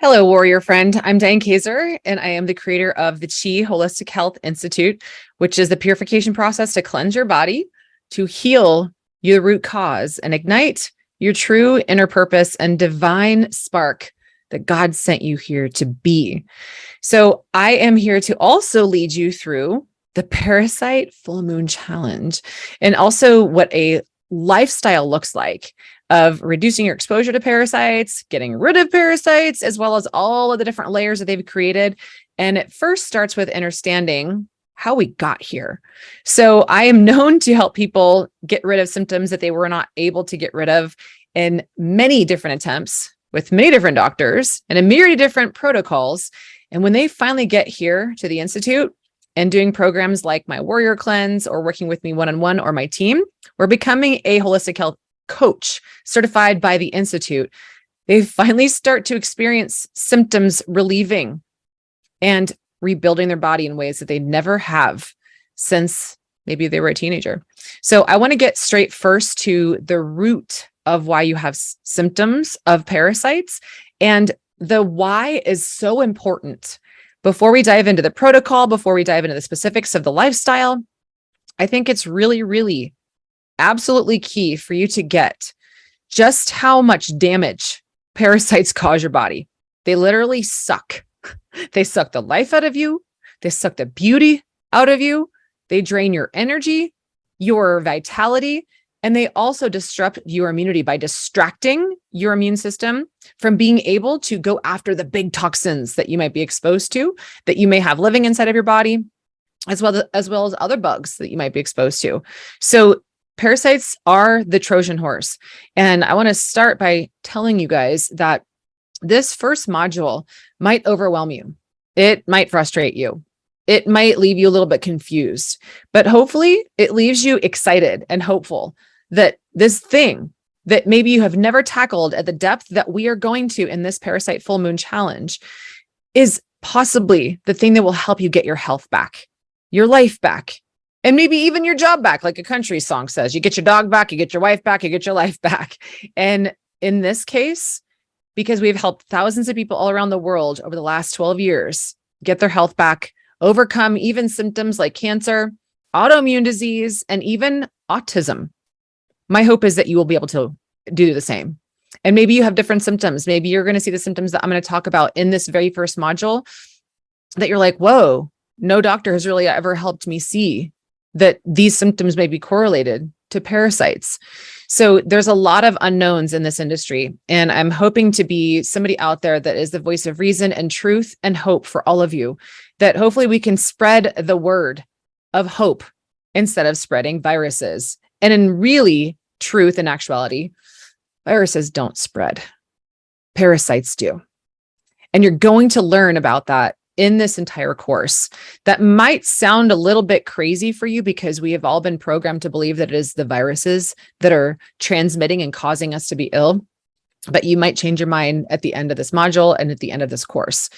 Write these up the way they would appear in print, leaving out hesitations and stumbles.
Hello, warrior friend. I'm Diane Kaiser, and I am the creator of the Chi Holistic Health Institute, which is the purification process to cleanse your body, to heal your root cause, and ignite your true inner purpose and divine spark that God sent you here to be. So I am here to also lead you through the Parasite Full Moon Challenge and also what a lifestyle looks like of reducing your exposure to parasites, getting rid of parasites, as well as all of the different layers that they've created. And it first starts with understanding how we got here. So I am known to help people get rid of symptoms that they were not able to get rid of in many different attempts with many different doctors and a myriad of different protocols. And when they finally get here to the Institute and doing programs like my Warrior Cleanse or working with me one-on-one or my team, we're becoming a holistic health coach certified by the Institute. They finally start to experience symptoms relieving and rebuilding their body in ways that they never have since maybe they were a teenager. So I want to get straight first to the root of why you have symptoms of parasites. And the why is so important. Before we dive into the protocol, before we dive into the specifics of the lifestyle, I think it's really absolutely key for you to get just how much damage parasites cause your body. They literally suck. They suck the life out of you. They suck the beauty out of you. They drain your energy, your vitality, and they also disrupt your immunity by distracting your immune system from being able to go after the big toxins that you might be exposed to, that you may have living inside of your body, as well as other bugs that you might be exposed to. So parasites are the Trojan horse. And I want to start by telling you guys that this first module might overwhelm you. It might frustrate you. It might leave you a little bit confused, but hopefully it leaves you excited and hopeful that this thing that maybe you have never tackled at the depth that we are going to in this Parasite Full Moon Challenge is possibly the thing that will help you get your health back, your life back, and maybe even your job back, like a country song says. You get your dog back, you get your wife back, you get your life back. And in this case, because we've helped thousands of people all around the world over the last 12 years get their health back, overcome even symptoms like cancer, autoimmune disease, and even autism. My hope is that you will be able to do the same. And maybe you have different symptoms. Maybe you're going to see the symptoms that I'm going to talk about in this very first module that you're like, whoa, no doctor has really ever helped me see that these symptoms may be correlated to parasites. So there's a lot of unknowns in this industry, and I'm hoping to be somebody out there that is the voice of reason and truth and hope for all of you, that hopefully we can spread the word of hope instead of spreading viruses. And in really truth and actuality, viruses don't spread. Parasites do. And you're going to learn about that in this entire course. That might sound a little bit crazy for you because we have all been programmed to believe that it is the viruses that are transmitting and causing us to be ill. But you might change your mind at the end of this module and at the end of this course.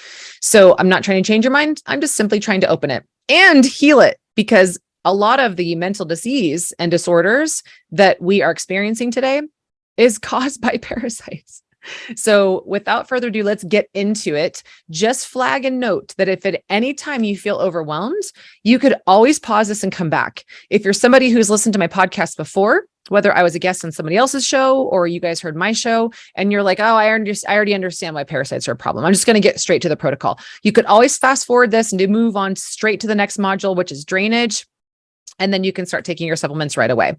So I'm not trying to change your mind. I'm just simply trying to open it and heal it, because a lot of the mental disease and disorders that we are experiencing today is caused by parasites. So without further ado, let's get into it. Just flag and note that if at any time you feel overwhelmed, you could always pause this and come back. If you're somebody who's listened to my podcast before, whether I was a guest on somebody else's show or you guys heard my show and you're like, oh, I already understand why parasites are a problem, I'm just going to get straight to the protocol. You could always fast forward this and move on straight to the next module, which is drainage. And then you can start taking your supplements right away.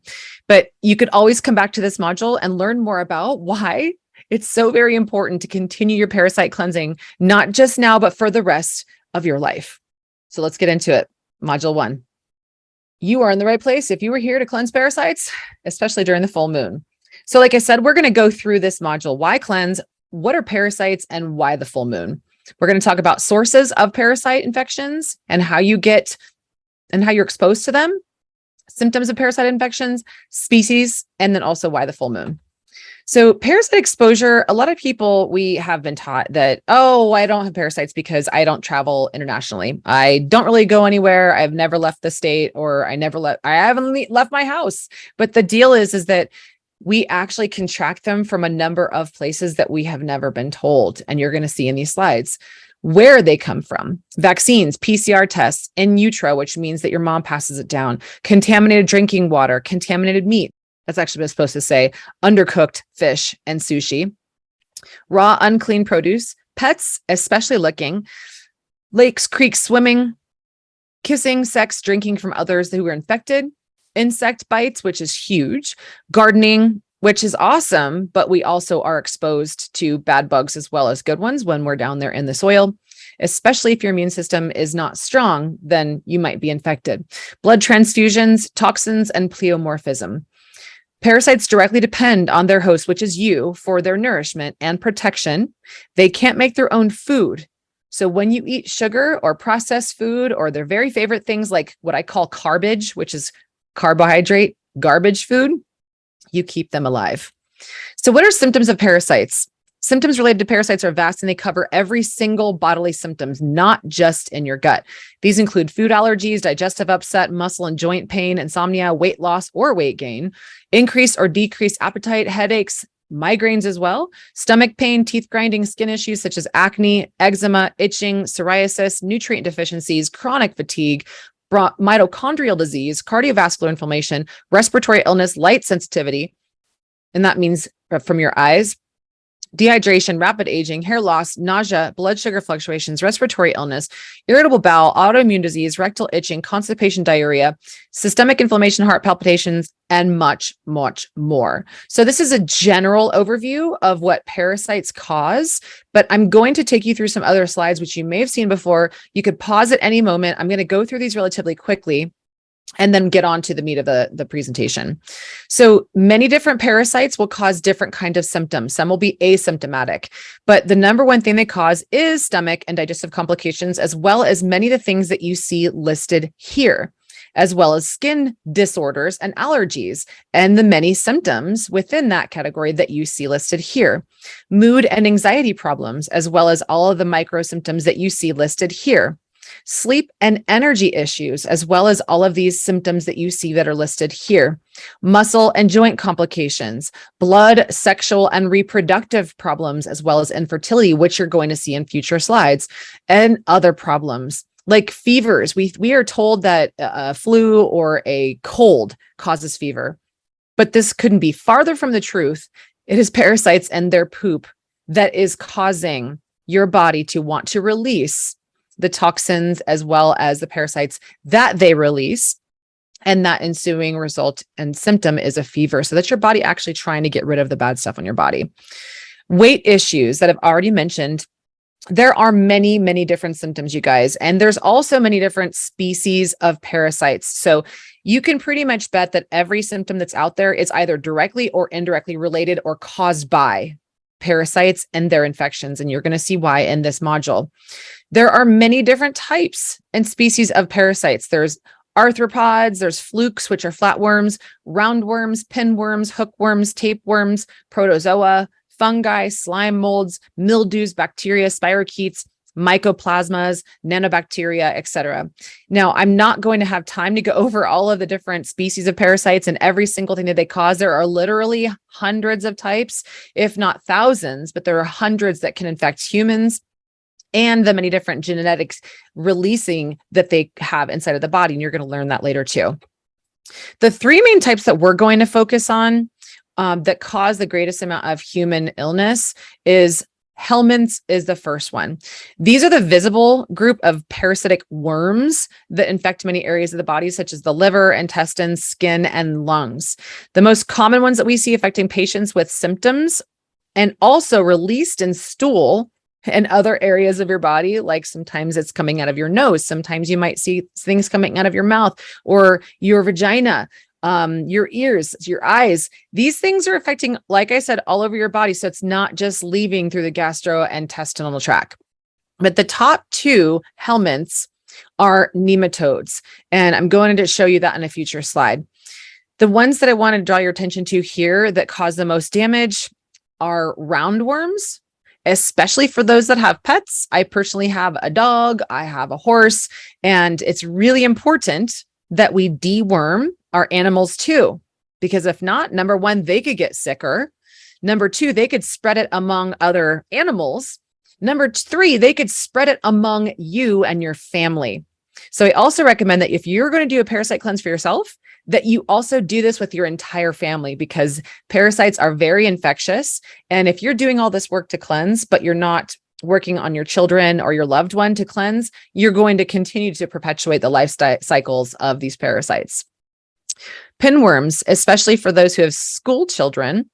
But you could always come back to this module and learn more about why it's so very important to continue your parasite cleansing, not just now, but for the rest of your life. So let's get into it. Module 1. You are in the right place if you were here to cleanse parasites, especially during the full moon. So like I said, we're going to go through this module. Why cleanse? What are parasites and why the full moon? We're going to talk about sources of parasite infections and how you're exposed to them, symptoms of parasite infections, species, and then also why the full moon. So parasite exposure, a lot of people, we have been taught that, oh, I don't have parasites because I don't travel internationally. I don't really go anywhere. I've never left the state, or I haven't left my house. But the deal is that we actually contract them from a number of places that we have never been told. And you're going to see in these slides where they come from. Vaccines, PCR tests, in utero, which means that your mom passes it down, contaminated drinking water, contaminated meat. That's actually what it's supposed to say, undercooked fish and sushi, raw, unclean produce, pets, especially licking, lakes, creeks, swimming, kissing, sex, drinking from others who were infected, insect bites, which is huge, gardening, which is awesome, but we also are exposed to bad bugs as well as good ones when we're down there in the soil. Especially if your immune system is not strong, then you might be infected. Blood transfusions, toxins, and pleomorphism. Parasites directly depend on their host, which is you, for their nourishment and protection. They can't make their own food. So when you eat sugar or processed food or their very favorite things like what I call garbage, which is carbohydrate, garbage food, you keep them alive. So what are symptoms of parasites? Symptoms related to parasites are vast and they cover every single bodily symptoms, not just in your gut. These include food allergies, digestive upset, muscle and joint pain, insomnia, weight loss or weight gain, increased or decreased appetite, headaches, migraines as well, stomach pain, teeth grinding, skin issues such as acne, eczema, itching, psoriasis, nutrient deficiencies, chronic fatigue, mitochondrial disease, cardiovascular inflammation, respiratory illness, light sensitivity, and that means from your eyes, dehydration, rapid aging, hair loss, nausea, blood sugar fluctuations, respiratory illness, irritable bowel, autoimmune disease, rectal itching, constipation, diarrhea, systemic inflammation, heart palpitations, and much, much more. So this is a general overview of what parasites cause, but I'm going to take you through some other slides, which you may have seen before. You could pause at any moment. I'm going to go through these relatively quickly and then get on to the meat of the presentation. So many different parasites will cause different kinds of symptoms. Some will be asymptomatic, but the number one thing they cause is stomach and digestive complications, as well as many of the things that you see listed here, as well as skin disorders and allergies, and the many symptoms within that category that you see listed here. Mood and anxiety problems, as well as all of the micro symptoms that you see listed here. Sleep and energy issues, as well as all of these symptoms that you see that are listed here. Muscle and joint complications, blood, sexual, and reproductive problems, as well as infertility, which you're going to see in future slides, and other problems like fevers. We are told that a flu or a cold causes fever, but this couldn't be farther from the truth. It is parasites and their poop that is causing your body to want to release the toxins as well as the parasites that they release. And that ensuing result and symptom is a fever. So that's your body actually trying to get rid of the bad stuff on your body. Weight issues that I've already mentioned. There are many, many different symptoms, you guys. And there's also many different species of parasites. So you can pretty much bet that every symptom that's out there is either directly or indirectly related or caused by parasites and their infections. And you're going to see why in this module. There are many different types and species of parasites. There's arthropods, there's flukes, which are flatworms, roundworms, pinworms, hookworms, tapeworms, protozoa, fungi, slime molds, mildews, bacteria, spirochetes, mycoplasmas, nanobacteria, etc. Now, I'm not going to have time to go over all of the different species of parasites and every single thing that they cause. There are literally hundreds of types, if not thousands, but there are hundreds that can infect humans, and the many different genetics releasing that they have inside of the body. And you're going to learn that later too. The three main types that we're going to focus on that cause the greatest amount of human illness is helminths is the first one. These are the visible group of parasitic worms that infect many areas of the body, such as the liver, intestines, skin, and lungs. The most common ones that we see affecting patients with symptoms and also released in stool and other areas of your body, like sometimes it's coming out of your nose. Sometimes you might see things coming out of your mouth or your vagina, your ears, your eyes. These things are affecting, like I said, all over your body. So it's not just leaving through the gastrointestinal tract. But the top two helminths are nematodes. And I'm going to show you that in a future slide. The ones that I want to draw your attention to here that cause the most damage are roundworms, especially for those that have pets. I personally have a dog, I have a horse, and it's really important that we deworm our animals too. Because if not, number one, they could get sicker. Number two, they could spread it among other animals. Number three, they could spread it among you and your family. So I also recommend that if you're going to do a parasite cleanse for yourself, that you also do this with your entire family, because parasites are very infectious. And if you're doing all this work to cleanse, but you're not working on your children or your loved one to cleanse, you're going to continue to perpetuate the life cycles of these parasites. Pinworms, especially for those who have school children,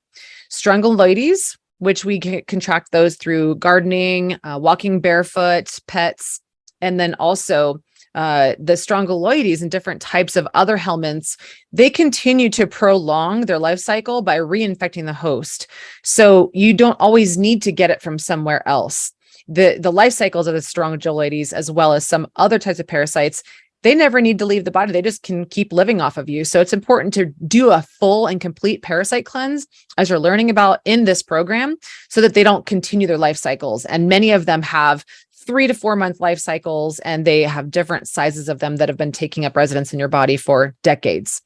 strongyloides, which we can contract those through gardening, walking barefoot, pets, and then also the strongyloides and different types of other helminths, they continue to prolong their life cycle by reinfecting the host. So you don't always need to get it from somewhere else. The life cycles of the strongyloides, as well as some other types of parasites, they never need to leave the body. They just can keep living off of you. So it's important to do a full and complete parasite cleanse, as you're learning about in this program, so that they don't continue their life cycles. And many of them have 3 to 4 month life cycles, and they have different sizes of them that have been taking up residence in your body for decades.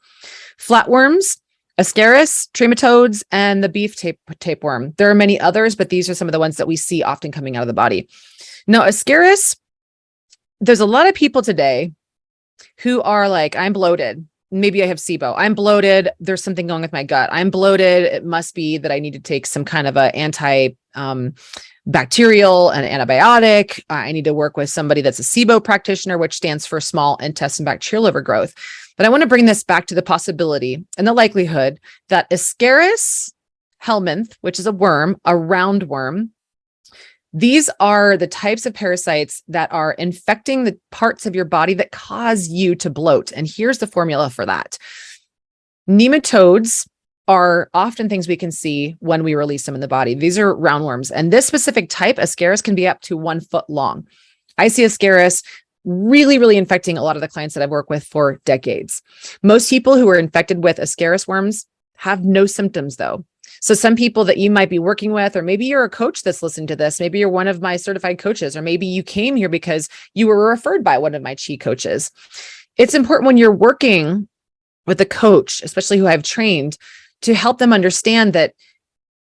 Flatworms, Ascaris, trematodes, and the beef tapeworm. There are many others, but these are some of the ones that we see often coming out of the body. Now, Ascaris, there's a lot of people today who are like, I'm bloated. Maybe I have SIBO. I'm bloated. There's something going with my gut. I'm bloated. It must be that I need to take some kind of a bacterial and antibiotic. I need to work with somebody that's a SIBO practitioner, which stands for small intestine bacterial overgrowth. But I want to bring this back to the possibility and the likelihood that Ascaris helminth, which is a worm, a roundworm, these are the types of parasites that are infecting the parts of your body that cause you to bloat. And here's the formula for that. Nematodes are often things we can see when we release them in the body. These are roundworms. And this specific type, Ascaris, can be up to 1 foot long. I see Ascaris really, really infecting a lot of the clients that I've worked with for decades. Most people who are infected with Ascaris worms have no symptoms, though. So some people that you might be working with, or maybe you're a coach that's listening to this, maybe you're one of my certified coaches, or maybe you came here because you were referred by one of my chi coaches. It's important when you're working with a coach, especially who I've trained, to help them understand that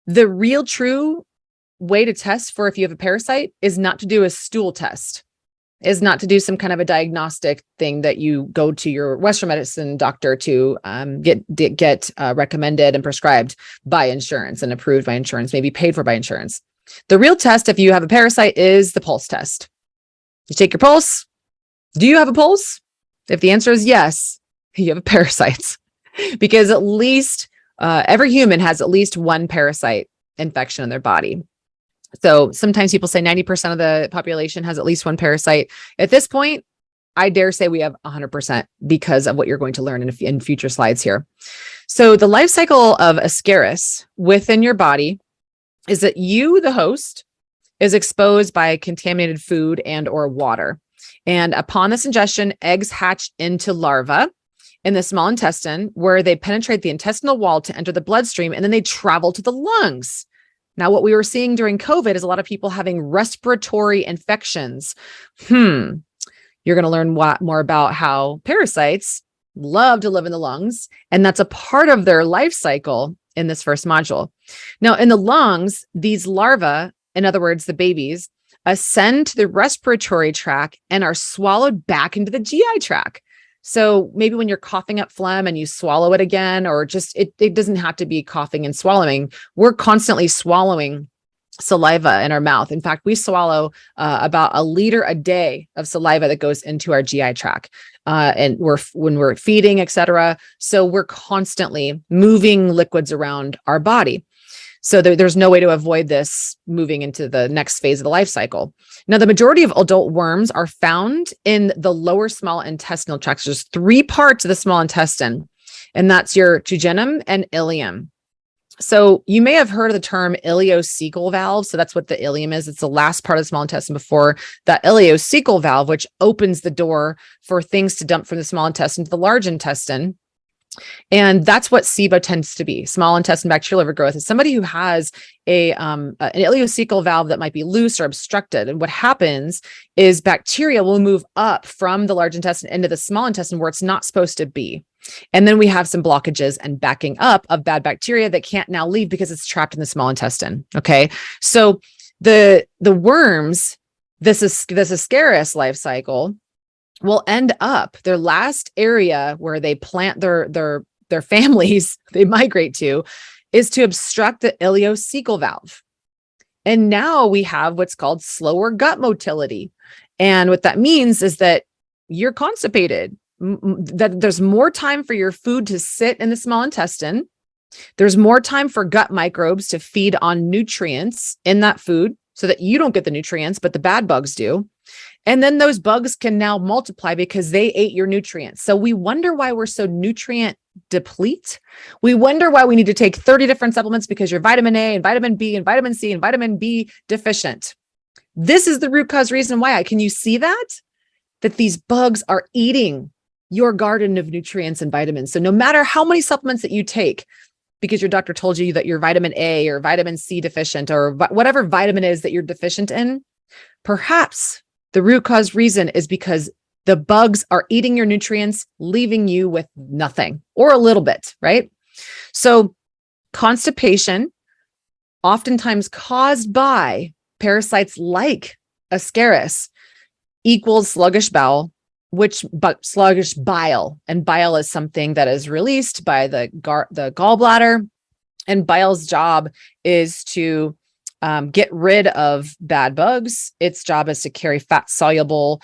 the real true way to test for if you have a parasite is not to do a stool test, is not to do some kind of a diagnostic thing that you go to your Western medicine doctor to get recommended and prescribed by insurance and approved by insurance, maybe paid for by insurance. The real test, if you have a parasite, is the pulse test. You take your pulse. Do you have a pulse? If the answer is yes, you have a parasite, because at least every human has at least one parasite infection in their body. So sometimes people say 90% of the population has at least one parasite. At this point, I dare say we have 100% because of what you're going to learn in future slides here. So the life cycle of Ascaris within your body is that you, the host, is exposed by contaminated food and or water. And upon this ingestion, eggs hatch into larvae in the small intestine, where they penetrate the intestinal wall to enter the bloodstream, and then they travel to the lungs. Now, what we were seeing during COVID is a lot of people having respiratory infections. You're going to learn more about how parasites love to live in the lungs, and that's a part of their life cycle in this first module. Now, in the lungs, these larvae, in other words, the babies, ascend to the respiratory tract and are swallowed back into the GI tract. So maybe when you're coughing up phlegm and you swallow it again, or just it doesn't have to be coughing and swallowing. We're constantly swallowing saliva in our mouth. In fact, we swallow about 1 liter a day of saliva that goes into our GI tract, and when we're feeding, etc. So we're constantly moving liquids around our body. So there's no way to avoid this moving into the next phase of the life cycle. Now, the majority of adult worms are found in the lower small intestinal tract. There's 3 parts of the small intestine, and that's your jejunum and ileum. So you may have heard of the term ileocecal valve. So that's what the ileum is. It's the last part of the small intestine before that ileocecal valve, which opens the door for things to dump from the small intestine to the large intestine. And that's what SIBO tends to be. Small intestine bacterial overgrowth is somebody who has an ileocecal valve that might be loose or obstructed. And what happens is bacteria will move up from the large intestine into the small intestine where it's not supposed to be. And then we have some blockages and backing up of bad bacteria that can't now leave because it's trapped in the small intestine. Okay. So the worms, this Ascaris life cycle will end up their last area where they plant their families, they migrate to, is to obstruct the ileocecal valve. And now we have what's called slower gut motility. And what that means is that you're constipated, that there's more time for your food to sit in the small intestine. There's more time for gut microbes to feed on nutrients in that food so that you don't get the nutrients, but the bad bugs do. And then those bugs can now multiply because they ate your nutrients. So we wonder why we're so nutrient deplete. We wonder why we need to take 30 different supplements because you're vitamin A and vitamin B and vitamin C and vitamin B deficient. This is the root cause reason why. Can you see that? That these bugs are eating your garden of nutrients and vitamins. So no matter how many supplements that you take, because your doctor told you that you're vitamin A or vitamin C deficient or whatever vitamin is that you're deficient in, perhaps the root cause reason is because the bugs are eating your nutrients, leaving you with nothing or a little bit, right? So constipation, oftentimes caused by parasites like Ascaris, equals sluggish bowel, but sluggish bile. And bile is something that is released by the gallbladder. And bile's job is to get rid of bad bugs. Its job is to carry fat-soluble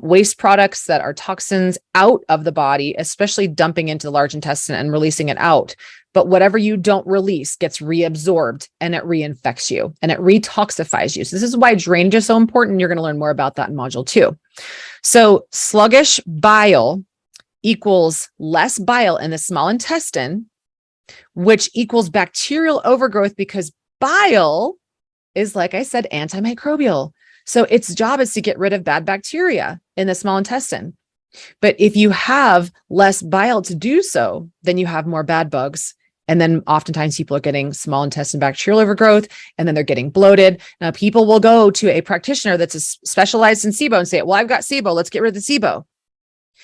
waste products that are toxins out of the body, especially dumping into the large intestine and releasing it out. But whatever you don't release gets reabsorbed and it reinfects you and it retoxifies you. So this is why drainage is so important. You're going to learn more about that in module 2. So sluggish bile equals less bile in the small intestine, which equals bacterial overgrowth because bile is, like I said, antimicrobial. So its job is to get rid of bad bacteria in the small intestine. But if you have less bile to do so, then you have more bad bugs. And then oftentimes people are getting small intestine bacterial overgrowth, and then they're getting bloated. Now people will go to a practitioner that's specialized in SIBO and say, well, I've got SIBO, let's get rid of the SIBO.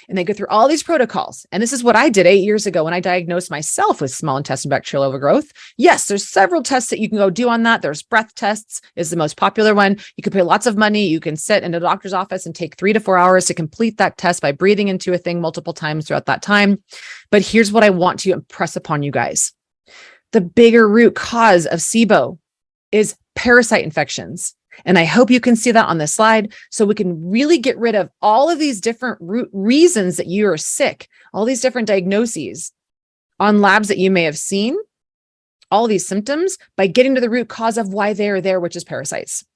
And they go through all these protocols. And this is what I did 8 years ago when I diagnosed myself with small intestine bacterial overgrowth. Yes, there's several tests that you can go do on that. There's breath tests is the most popular one. You can pay lots of money. You can sit in a doctor's office and take 3 to 4 hours to complete that test by breathing into a thing multiple times throughout that time. But here's what I want to impress upon you guys. The bigger root cause of SIBO is parasite infections. And I hope you can see that on the slide so we can really get rid of all of these different reasons that you are sick, all these different diagnoses on labs that you may have seen, all these symptoms by getting to the root cause of why they're there, which is parasites.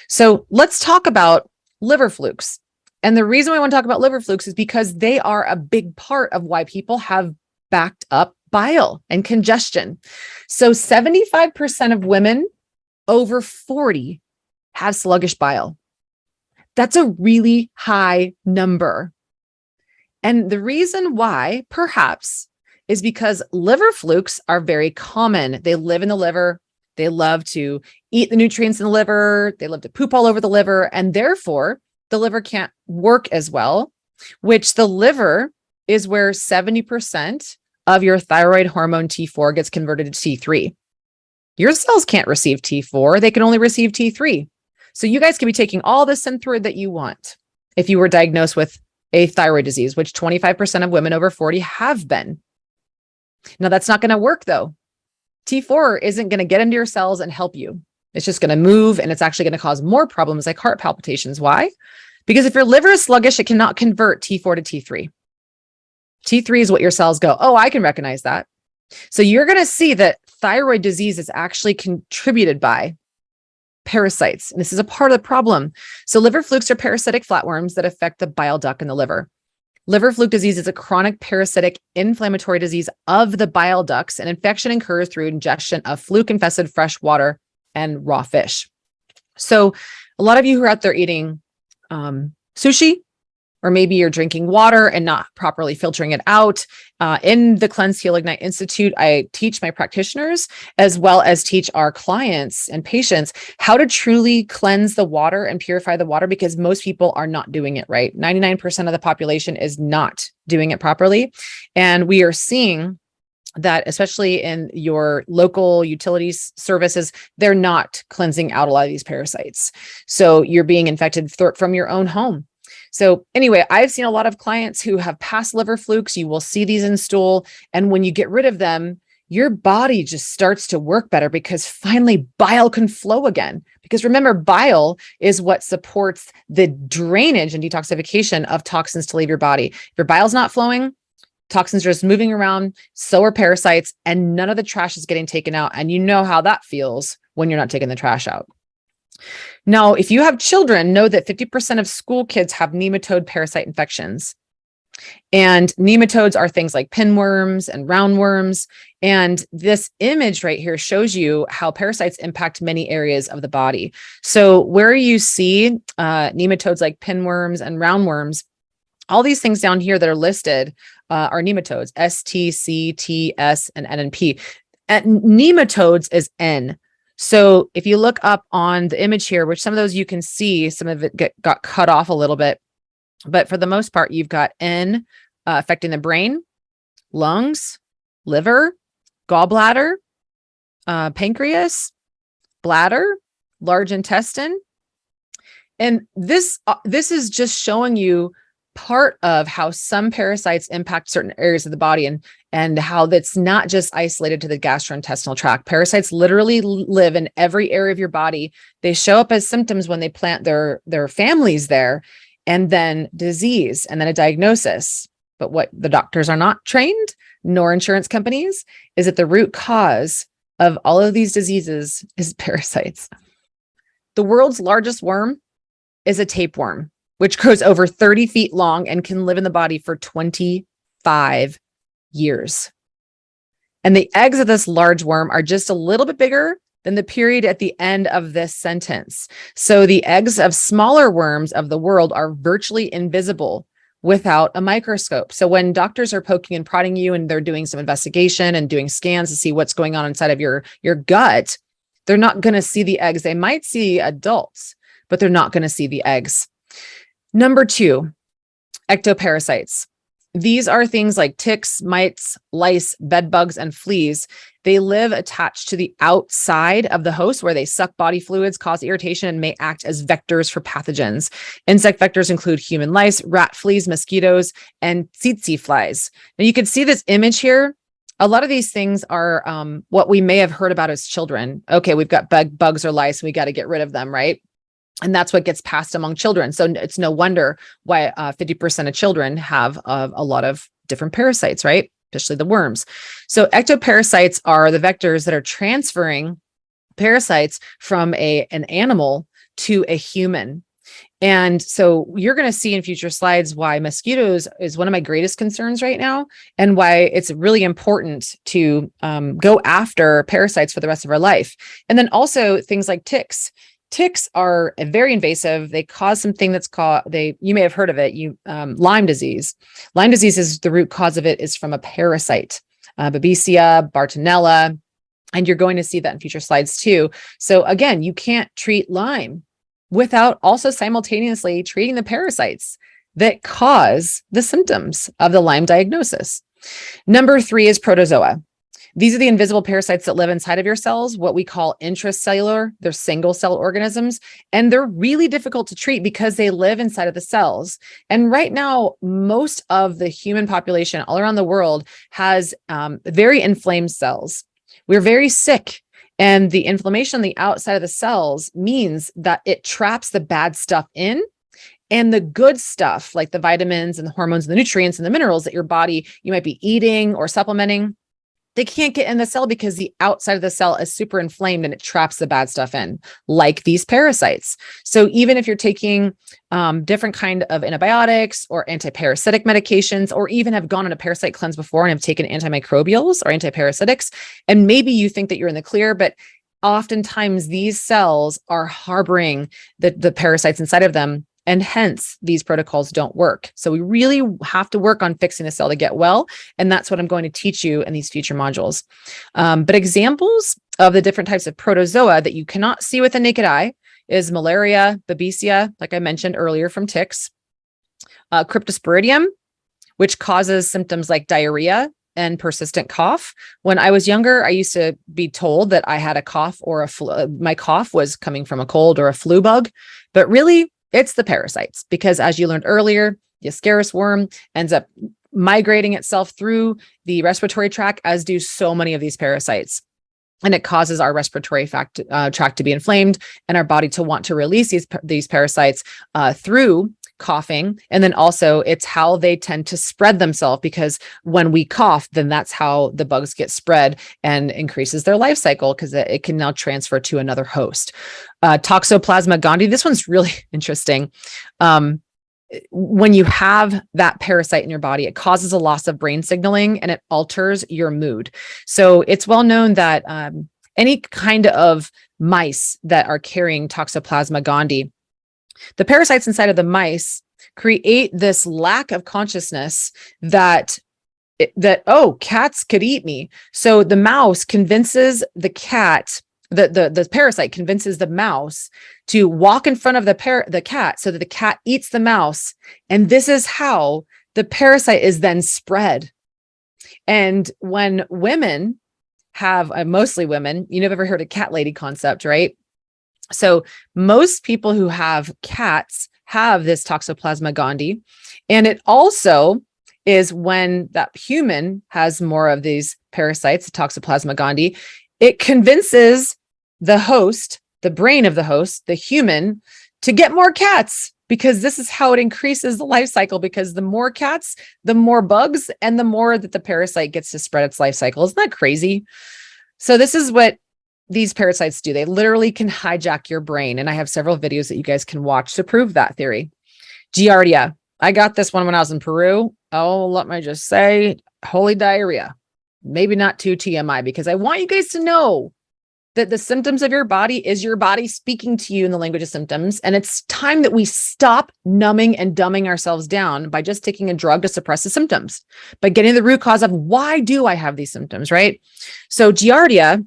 So let's talk about liver flukes. And the reason we want to talk about liver flukes is because they are a big part of why people have backed up bile and congestion. So 75% of women over 40 have sluggish bile. That's a really high number. And the reason why, perhaps, is because liver flukes are very common. They live in the liver. They love to eat the nutrients in the liver. They love to poop all over the liver. And therefore, the liver can't work as well, which the liver is where 70% of your thyroid hormone T4 gets converted to T3. Your cells can't receive T4. They can only receive T3. So you guys can be taking all the Synthroid that you want if you were diagnosed with a thyroid disease, which 25% of women over 40 have been. Now, that's not going to work, though. T4 isn't going to get into your cells and help you. It's just going to move, and it's actually going to cause more problems like heart palpitations. Why? Because if your liver is sluggish, it cannot convert T4 to T3. T3 is what your cells go, oh, I can recognize that. So you're going to see that thyroid disease is actually contributed by parasites. And this is a part of the problem. So liver flukes are parasitic flatworms that affect the bile duct in the liver. Liver fluke disease is a chronic parasitic inflammatory disease of the bile ducts, and infection occurs through ingestion of fluke-infested fresh water and raw fish. So a lot of you who are out there eating sushi, or maybe you're drinking water and not properly filtering it out. In the Cleanse, Heal, Ignite Institute, I teach my practitioners as well as teach our clients and patients how to truly cleanse the water and purify the water, because most people are not doing it right. 99% of the population is not doing it properly. And we are seeing that, especially in your local utilities services, they're not cleansing out a lot of these parasites. So you're being infected from your own home. So anyway, I've seen a lot of clients who have past liver flukes. You will see these in stool. And when you get rid of them, your body just starts to work better, because finally bile can flow again. Because remember, bile is what supports the drainage and detoxification of toxins to leave your body. If your bile's not flowing, toxins are just moving around, so are parasites, and none of the trash is getting taken out. And you know how that feels when you're not taking the trash out. Now, if you have children, know that 50% of school kids have nematode parasite infections. And nematodes are things like pinworms and roundworms. And this image right here shows you how parasites impact many areas of the body. So where you see nematodes like pinworms and roundworms, all these things down here that are listed are nematodes: S, T, C, T, S, and N and P. And nematodes is N. So if you look up on the image here, which some of those you can see, some of it got cut off a little bit, but for the most part, you've got N affecting the brain, lungs, liver, gallbladder, pancreas, bladder, large intestine. And this is just showing you part of how some parasites impact certain areas of the body, and how that's not just isolated to the gastrointestinal tract. Parasites literally live in every area of your body. They show up as symptoms when they plant their families there, and then disease, and then a diagnosis. But what the doctors are not trained, nor insurance companies, is that the root cause of all of these diseases is parasites. The world's largest worm is a tapeworm, which grows over 30 feet long and can live in the body for 25 years. And the eggs of this large worm are just a little bit bigger than the period at the end of this sentence. So the eggs of smaller worms of the world are virtually invisible without a microscope. So when doctors are poking and prodding you and they're doing some investigation and doing scans to see what's going on inside of your gut, they're not going to see the eggs. They might see adults, but they're not going to see the eggs. Number 2, ectoparasites. These are things like ticks, mites, lice, bed bugs, and fleas. They live attached to the outside of the host, where they suck body fluids, cause irritation, and may act as vectors for pathogens. Insect vectors include human lice, rat fleas, mosquitoes, and tsetse flies. Now you can see this image here. A lot of these things are what we may have heard about as children. Okay, we've got bugs or lice, and we got to get rid of them, right? And that's what gets passed among children. So it's no wonder why 50% of children have a lot of different parasites, right? Especially the worms. So ectoparasites are the vectors that are transferring parasites from an animal to a human. And so you're going to see in future slides why mosquitoes is one of my greatest concerns right now, and why it's really important to go after parasites for the rest of our life. And then also things like ticks. Ticks are very invasive. They cause something that's called, you may have heard of it, Lyme disease. Lyme disease is the root cause of it is from a parasite, Babesia, Bartonella, and you're going to see that in future slides too. So again, you can't treat Lyme without also simultaneously treating the parasites that cause the symptoms of the Lyme diagnosis. Number 3 is protozoa. These are the invisible parasites that live inside of your cells, what we call intracellular. They're single cell organisms, and they're really difficult to treat because they live inside of the cells. And right now, most of the human population all around the world has very inflamed cells. We're very sick. And the inflammation on the outside of the cells means that it traps the bad stuff in, and the good stuff, like the vitamins and the hormones and the nutrients and the minerals that your body, you might be eating or supplementing, they can't get in the cell because the outside of the cell is super inflamed and it traps the bad stuff in, like these parasites. So even if you're taking different kind of antibiotics or antiparasitic medications, or even have gone on a parasite cleanse before and have taken antimicrobials or antiparasitics, and maybe you think that you're in the clear, but oftentimes these cells are harboring the parasites inside of them. and hence these protocols don't work. So we really have to work on fixing the cell to get well. And that's what I'm going to teach you in these future modules. But examples of the different types of protozoa that you cannot see with the naked eye is malaria, babesia, like I mentioned earlier from ticks, cryptosporidium, which causes symptoms like diarrhea and persistent cough. When I was younger, I used to be told that I had a cough or a flu. My cough was coming from a cold or a flu bug, but really it's the parasites, because as you learned earlier, the Ascaris worm ends up migrating itself through the respiratory tract, as do so many of these parasites. And it causes our respiratory tract to be inflamed and our body to want to release these parasites through coughing. And then also it's how they tend to spread themselves, because when we cough, then that's how the bugs get spread and increases their life cycle, because it can now transfer to another host. Toxoplasma gondii, this one's really interesting. When you have that parasite in your body, it causes a loss of brain signaling and it alters your mood. So it's well known that any kind of mice that are carrying Toxoplasma gondii, the parasites inside of the mice create this lack of consciousness that oh, cats could eat me. So the mouse convinces the cat, the parasite convinces the mouse to walk in front of the cat so that the cat eats the mouse. And this is how the parasite is then spread. And when women have, mostly women, you've ever heard of cat lady concept, right? So most people who have cats have this Toxoplasma gondii. And it also is when that human has more of these parasites, Toxoplasma gondii, it convinces the host, the brain of the host, the human, to get more cats, because this is how it increases the life cycle, because the more cats, the more bugs, and the more that the parasite gets to spread its life cycle. Isn't that crazy? So this is what these parasites do. They literally can hijack your brain. And I have several videos that you guys can watch to prove that theory. Giardia. I got this one when I was in Peru. Oh, let me just say, holy diarrhea. Maybe not too TMI, because I want you guys to know that the symptoms of your body is your body speaking to you in the language of symptoms. And it's time that we stop numbing and dumbing ourselves down by just taking a drug to suppress the symptoms, by getting the root cause of why do I have these symptoms, right? So Giardia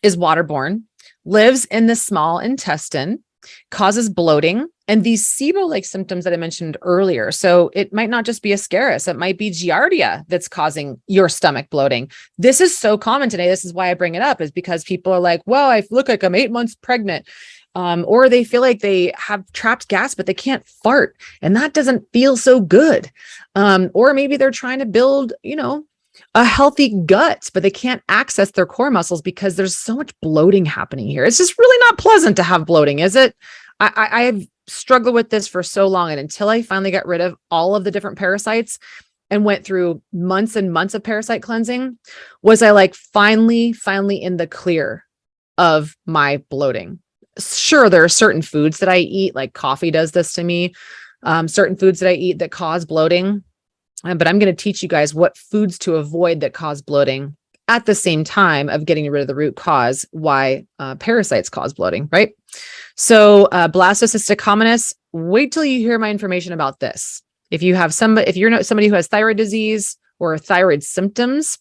is waterborne, lives in the small intestine, causes bloating, and these SIBO-like symptoms that I mentioned earlier. So it might not just be Ascaris, it might be Giardia that's causing your stomach bloating. This is so common today. This is why I bring it up, is because people are like, well, I look like I'm 8 months pregnant. Or they feel like they have trapped gas, but they can't fart. And that doesn't feel so good. Or maybe they're trying to build, a healthy gut, but they can't access their core muscles because there's so much bloating happening here. It's just really not pleasant to have bloating, is it? I've struggled with this for so long. And until I finally got rid of all of the different parasites and went through months and months of parasite cleansing, was I like finally in the clear of my bloating. Sure, there are certain foods that I eat, like coffee does this to me, certain foods that I eat that cause bloating. But I'm going to teach you guys what foods to avoid that cause bloating at the same time of getting rid of the root cause why parasites cause bloating, right? So blastocystic commonis, wait till you hear my information about this. If you're somebody who has thyroid disease or thyroid symptoms,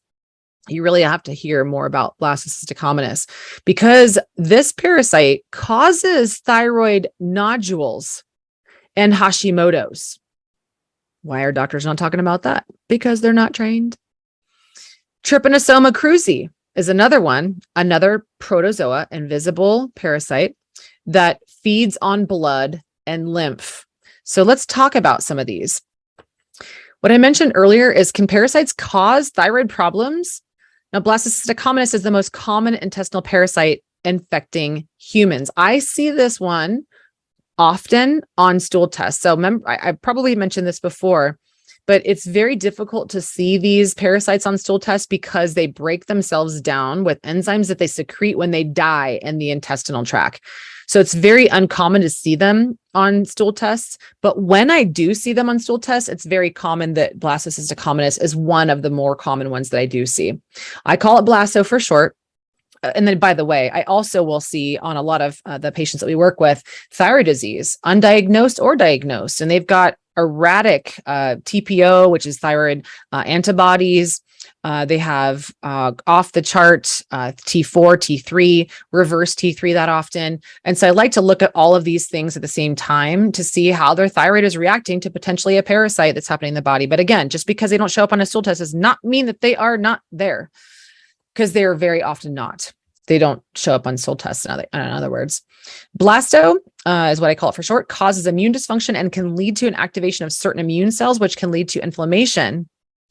you really have to hear more about blastocystic commonis, because this parasite causes thyroid nodules and Hashimoto's. Why are doctors not talking about that? Because they're not trained. Trypanosoma cruzi is another one, another protozoa, invisible parasite that feeds on blood and lymph. So let's talk about some of these. What I mentioned earlier is, can parasites cause thyroid problems? Now, blastocystic commonis is the most common intestinal parasite infecting humans. I see this one often on stool tests. So remember, I probably mentioned this before, but it's very difficult to see these parasites on stool tests because they break themselves down with enzymes that they secrete when they die in the intestinal tract. So it's very uncommon to see them on stool tests. But when I do see them on stool tests, it's very common that blastocystic commonis is one of the more common ones that I do see. I call it blasto for short. and then by the way, I also will see on a lot of the patients that we work with thyroid disease, undiagnosed or diagnosed, and they've got erratic TPO, which is thyroid antibodies. They have off the chart T4, T3, reverse T3 that often. And so I like to look at all of these things at the same time to see how their thyroid is reacting to potentially a parasite that's happening in the body. But again, just because they don't show up on a stool test does not mean that they are not there, because they are very often not. They don't show up on stool tests, in other words. Blasto is what I call it for short, causes immune dysfunction and can lead to an activation of certain immune cells, which can lead to inflammation,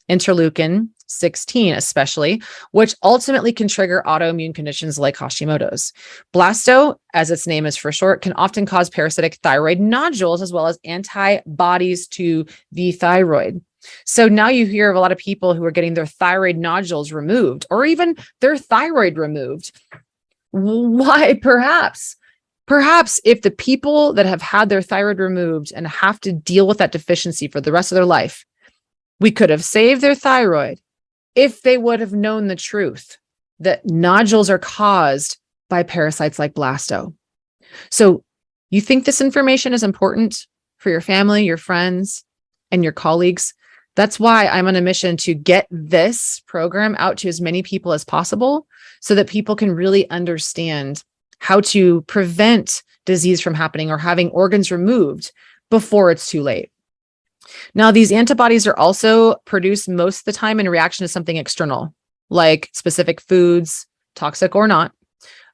interleukin 16 especially, which ultimately can trigger autoimmune conditions like Hashimoto's. Blasto, as its name is for short, can often cause parasitic thyroid nodules as well as antibodies to the thyroid. So now you hear of a lot of people who are getting their thyroid nodules removed or even their thyroid removed. Why? Perhaps if the people that have had their thyroid removed and have to deal with that deficiency for the rest of their life, we could have saved their thyroid if they would have known the truth that nodules are caused by parasites like Blasto. So you think this information is important for your family, your friends, and your colleagues? That's why I'm on a mission to get this program out to as many people as possible so that people can really understand how to prevent disease from happening or having organs removed before it's too late. Now, these antibodies are also produced most of the time in reaction to something external, like specific foods, toxic or not,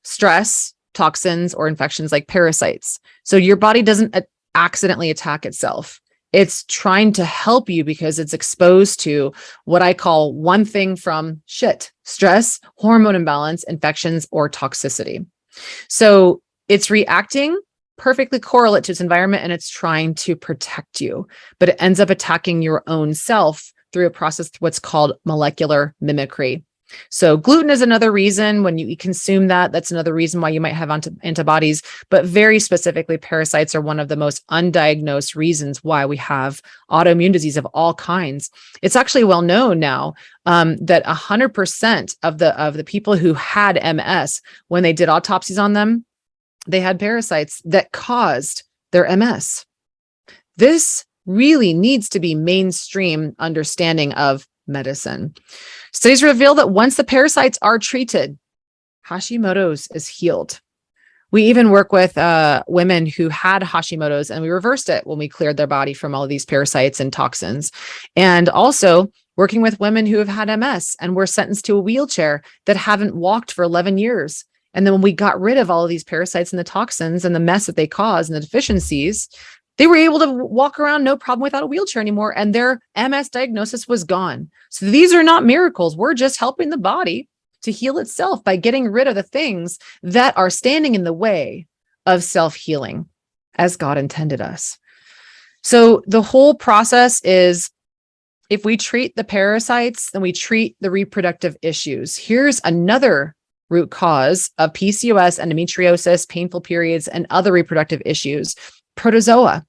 stress, toxins, or infections like parasites. So your body doesn't accidentally attack itself. It's trying to help you because it's exposed to what I call one thing from shit: stress, hormone imbalance, infections, or toxicity. So it's reacting perfectly correlate to its environment, and it's trying to protect you, but it ends up attacking your own self through a process, what's called molecular mimicry. So gluten is another reason when you consume that, that's another reason why you might have antibodies, but very specifically, parasites are one of the most undiagnosed reasons why we have autoimmune disease of all kinds. It's actually well known now that 100% of the people who had MS, when they did autopsies on them, they had parasites that caused their MS. This really needs to be mainstream understanding of medicine. Studies reveal that once the parasites are treated, Hashimoto's is healed. We even work with women who had Hashimoto's, and we reversed it when we cleared their body from all of these parasites and toxins. And also working with women who have had MS and were sentenced to a wheelchair that haven't walked for 11 years. And then when we got rid of all of these parasites and the toxins and the mess that they cause and the deficiencies, they were able to walk around no problem without a wheelchair anymore, and their MS diagnosis was gone. So these are not miracles. We're just helping the body to heal itself by getting rid of the things that are standing in the way of self-healing as God intended us. So the whole process is, if we treat the parasites, then we treat the reproductive issues. Here's another root cause of PCOS, endometriosis, painful periods, and other reproductive issues: protozoa.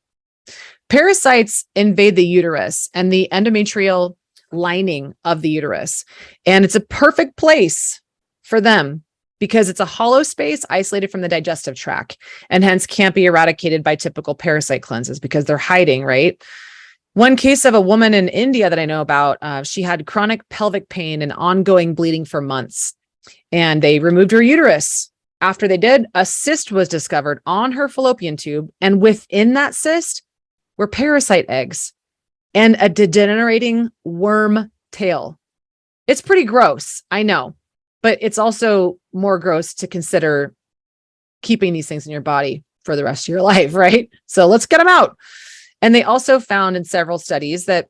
Parasites invade the uterus and the endometrial lining of the uterus. And it's a perfect place for them because it's a hollow space isolated from the digestive tract, and hence can't be eradicated by typical parasite cleanses because they're hiding, right? One case of a woman in India that I know about, she had chronic pelvic pain and ongoing bleeding for months. And they removed her uterus. After they did, a cyst was discovered on her fallopian tube. And within that cyst were parasite eggs and a degenerating worm tail. It's pretty gross, I know, but it's also more gross to consider keeping these things in your body for the rest of your life, right? So let's get them out. And they also found in several studies that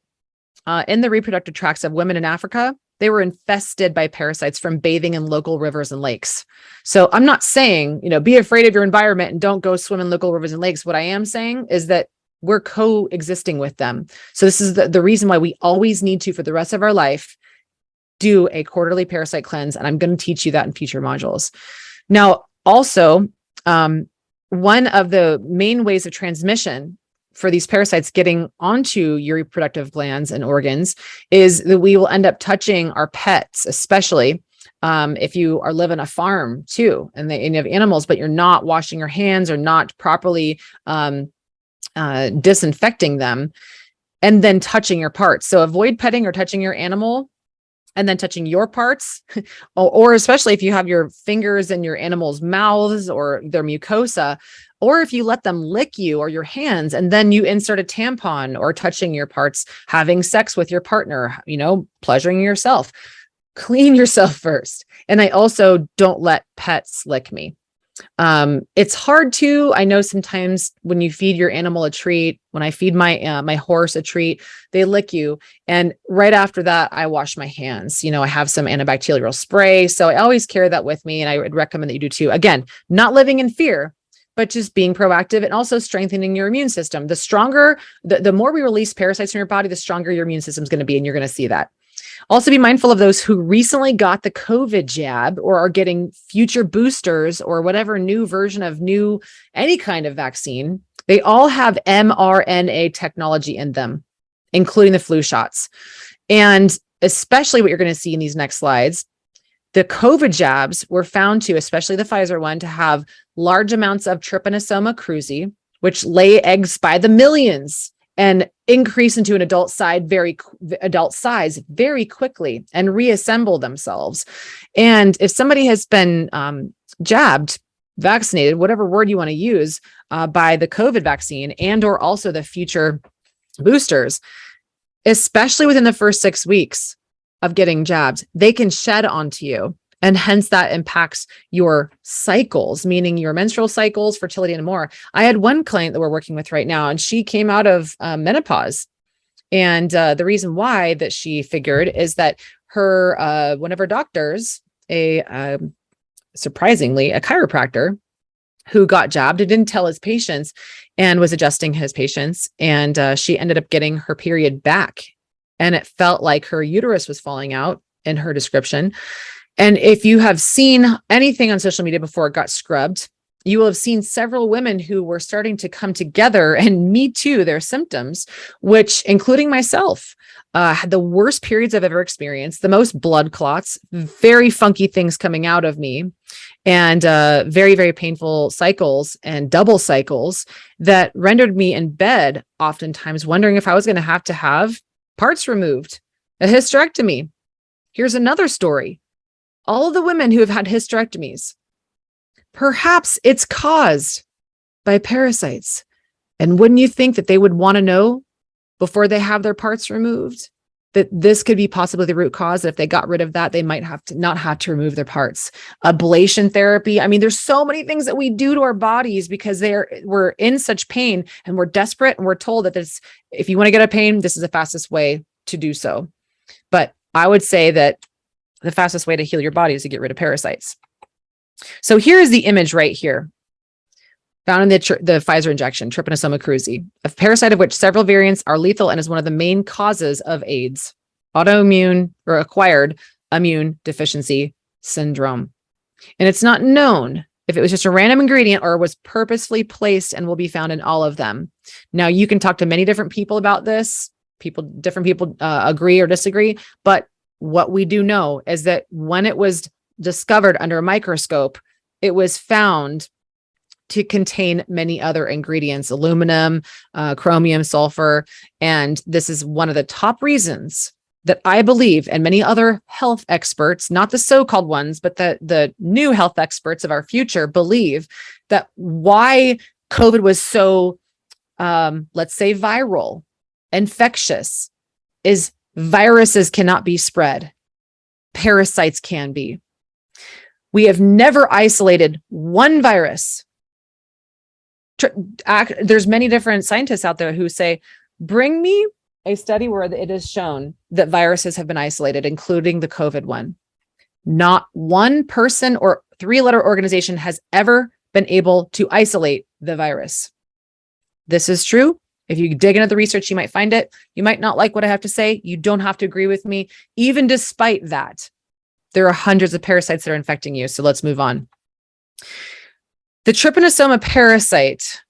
in the reproductive tracts of women in Africa, they were infested by parasites from bathing in local rivers and lakes. So I'm not saying, be afraid of your environment and don't go swim in local rivers and lakes. What I am saying is that we're coexisting with them. So this is the reason why we always need to, for the rest of our life, do a quarterly parasite cleanse. And I'm going to teach you that in future modules. Now, also, one of the main ways of transmission for these parasites getting onto your reproductive glands and organs is that we will end up touching our pets, especially If you are living a farm too, and you have animals, but you're not washing your hands or not properly disinfecting them, and then touching your parts. So avoid petting or touching your animal and then touching your parts, or especially if you have your fingers in your animal's mouths or their mucosa, or if you let them lick you or your hands, and then you insert a tampon, or touching your parts, having sex with your partner, pleasuring yourself. Clean yourself first. And I also don't let pets lick me. It's hard to, I know sometimes when you feed your animal a treat, when I feed my horse a treat, they lick you. And right after that, I wash my hands. I have some antibacterial spray. So I always carry that with me. And I would recommend that you do too. Again, not living in fear, but just being proactive and also strengthening your immune system. The stronger, the more we release parasites from your body, the stronger your immune system is going to be. And you're going to see that. Also be mindful of those who recently got the COVID jab or are getting future boosters or whatever new version of any kind of vaccine. They all have mRNA technology in them, including the flu shots. And especially what you're going to see in these next slides, the COVID jabs were found to, especially the Pfizer one, to have large amounts of Trypanosoma cruzi, which lay eggs by the millions and increase into an adult size very quickly and reassemble themselves. And if somebody has been jabbed, vaccinated, whatever word you want to use, by the COVID vaccine and or also the future boosters, especially within the first 6 weeks of getting jabbed, they can shed onto you. And hence that impacts your cycles, meaning your menstrual cycles, fertility, and more. I had one client that we're working with right now, and she came out of menopause. And the reason why that she figured is that her one of her doctors, surprisingly, a chiropractor who got jabbed and didn't tell his patients and was adjusting his patients. And she ended up getting her period back. And it felt like her uterus was falling out in her description. And if you have seen anything on social media before it got scrubbed, you will have seen several women who were starting to come together and me too, their symptoms, which including myself, had the worst periods I've ever experienced, the most blood clots, very funky things coming out of me, and very, very painful cycles and double cycles that rendered me in bed, oftentimes wondering if I was going to have parts removed, a hysterectomy. Here's another story. All of the women who have had hysterectomies, perhaps it's caused by parasites. And wouldn't you think that they would want to know before they have their parts removed that this could be possibly the root cause? That if they got rid of that, they might not have to remove their parts. Ablation therapy. I mean, there's so many things that we do to our bodies because we're in such pain and we're desperate, and we're told that if you want to get out of pain, this is the fastest way to do so. But I would say that the fastest way to heal your body is to get rid of parasites. So here is the image right here, found in the Pfizer injection, Trypanosoma cruzi, a parasite of which several variants are lethal and is one of the main causes of AIDS, autoimmune or acquired immune deficiency syndrome. And it's not known if it was just a random ingredient or was purposefully placed and will be found in all of them. Now, you can talk to many different people about this. Different people agree or disagree, but what we do know is that when it was discovered under a microscope, it was found to contain many other ingredients, aluminum, chromium, sulfur. And this is one of the top reasons that I believe, and many other health experts, not the so-called ones, but the new health experts of our future, believe that why COVID was so, let's say, viral, infectious, is viruses cannot be spread. Parasites can be. We have never isolated one virus. There's many different scientists out there who say, bring me a study where it is shown that viruses have been isolated, including the COVID one. Not one person or three-letter organization has ever been able to isolate the virus. This is true. If you dig into the research, you might find it. You might not like what I have to say. You don't have to agree with me. Even despite that, there are hundreds of parasites that are infecting you. So let's move on. The Trypanosoma parasite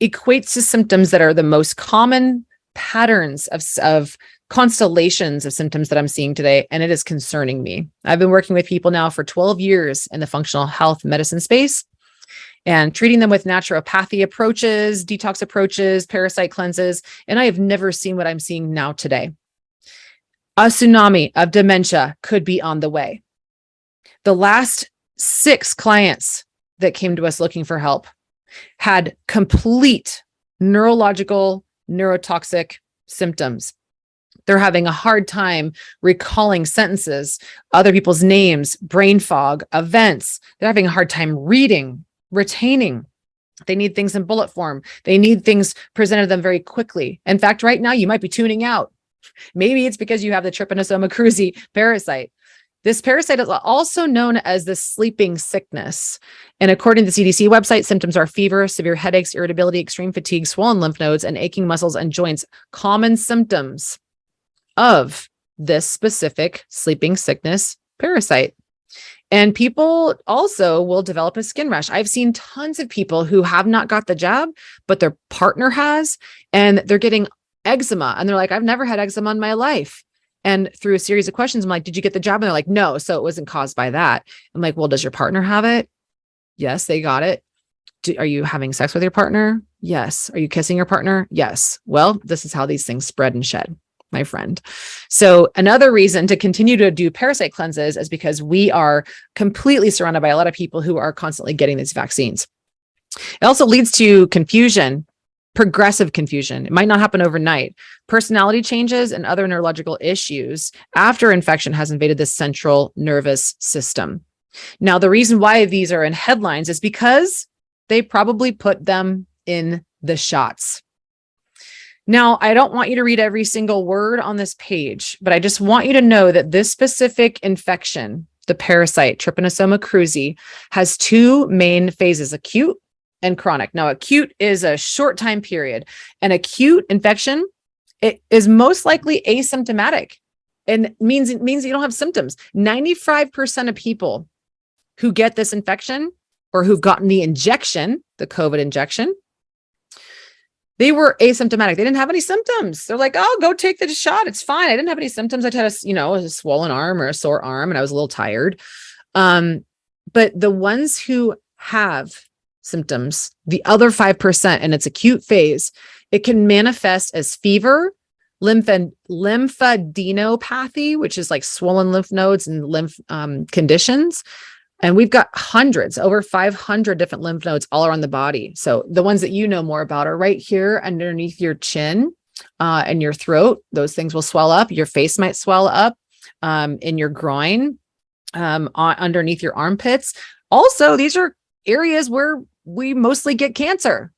equates to symptoms that are the most common patterns of constellations of symptoms that I'm seeing today, and it is concerning me. I've been working with people now for 12 years in the functional health medicine space and treating them with naturopathy approaches, detox approaches, parasite cleanses, and I have never seen what I'm seeing now today. A tsunami of dementia could be on the way. The last 6 clients that came to us looking for help had complete neurological, neurotoxic symptoms. They're having a hard time recalling sentences, other people's names, brain fog, events. They're having a hard time reading, retaining. They need things in bullet form. They need things presented to them very quickly. In fact, right now you might be tuning out. Maybe it's because you have the Trypanosoma cruzi parasite. This parasite is also known as the sleeping sickness. And according to the CDC website, symptoms are fever, severe headaches, irritability, extreme fatigue, swollen lymph nodes, and aching muscles and joints. Common symptoms of this specific sleeping sickness parasite. And people also will develop a skin rash. I've seen tons of people who have not got the jab, but their partner has, and they're getting eczema. And they're like, I've never had eczema in my life. And through a series of questions, I'm like, did you get the jab? And they're like, no. So it wasn't caused by that. I'm like, well, does your partner have it? Yes, they got it. Are you having sex with your partner? Yes. Are you kissing your partner? Yes. Well, this is how these things spread and shed, my friend. So another reason to continue to do parasite cleanses is because we are completely surrounded by a lot of people who are constantly getting these vaccines. It also leads to confusion, progressive confusion. It might not happen overnight. Personality changes and other neurological issues after infection has invaded the central nervous system. Now, the reason why these are in headlines is because they probably put them in the shots. Now, I don't want you to read every single word on this page, but I just want you to know that this specific infection, the parasite Trypanosoma cruzi, has 2 main phases, acute and chronic. Now, acute is a short time period. An acute infection, it is most likely asymptomatic and it means you don't have symptoms. 95% of people who get this infection or who've gotten the injection, the COVID injection, they were asymptomatic. They didn't have any symptoms. They're like, oh, go take the shot. It's fine. I didn't have any symptoms. I had a swollen arm or a sore arm and I was a little tired. But the ones who have symptoms, the other 5% in its acute phase, it can manifest as fever, lymphadenopathy, which is like swollen lymph nodes and lymph conditions. And we've got hundreds, over 500 different lymph nodes all around the body. So the ones that you know more about are right here underneath your chin and your throat. Those things will swell up. Your face might swell up in your groin, underneath your armpits. Also, these are areas where we mostly get cancer.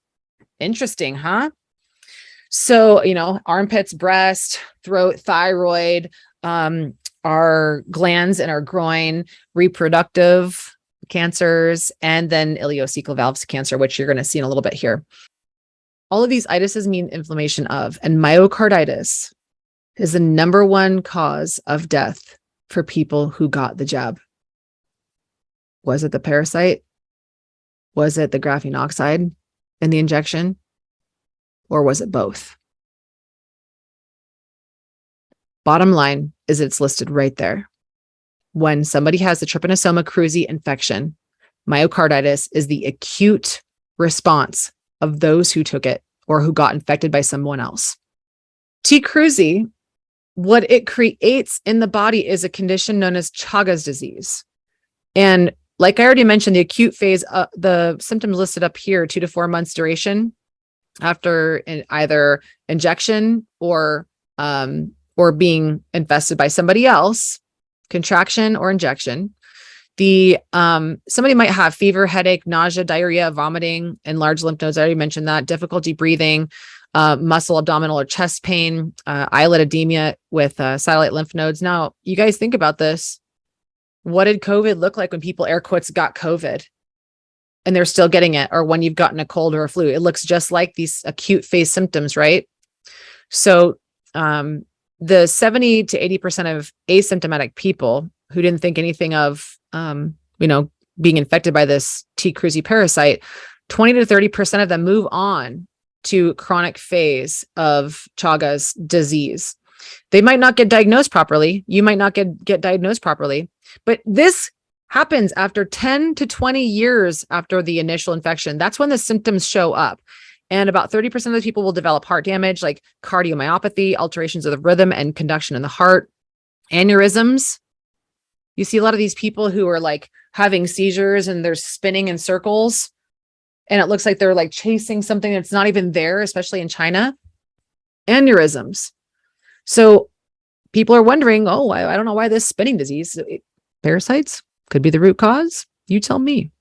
Interesting, huh? So, armpits, breast, throat, thyroid, our glands in our groin, reproductive cancers, and then ileocecal valve cancer, which you're going to see in a little bit here. All of these itises mean inflammation of, and myocarditis is the number 1 cause of death for people who got the jab. Was it the parasite? Was it the graphene oxide in the injection? Or was it both? Bottom line is it's listed right there. When somebody has the Trypanosoma cruzi infection, myocarditis is the acute response of those who took it or who got infected by someone else. T. cruzi, what it creates in the body is a condition known as Chagas disease. And like I already mentioned, the acute phase, the symptoms listed up here, 2 to 4 months duration after either injection or being infested by somebody else, contraction or injection. Somebody might have fever, headache, nausea, diarrhea, vomiting, enlarged lymph nodes. I already mentioned that. Difficulty breathing, muscle, abdominal, or chest pain, eyelid edema with satellite lymph nodes. Now, you guys think about this. What did COVID look like when people, air quotes, got COVID and they're still getting it, or when you've gotten a cold or a flu? It looks just like these acute phase symptoms, right? So the 70 to 80% of asymptomatic people who didn't think anything of, being infected by this T. cruzi parasite, 20 to 30% of them move on to chronic phase of Chagas disease. They might not get diagnosed properly. You might not get diagnosed properly, but this happens after 10 to 20 years after the initial infection. That's when the symptoms show up. And about 30% of the people will develop heart damage, like cardiomyopathy, alterations of the rhythm and conduction in the heart, aneurysms. You see a lot of these people who are like having seizures and they're spinning in circles, and it looks like they're like chasing something that's not even there, especially in China. Aneurysms. So people are wondering, oh, I don't know why this spinning disease. Parasites could be the root cause. You tell me.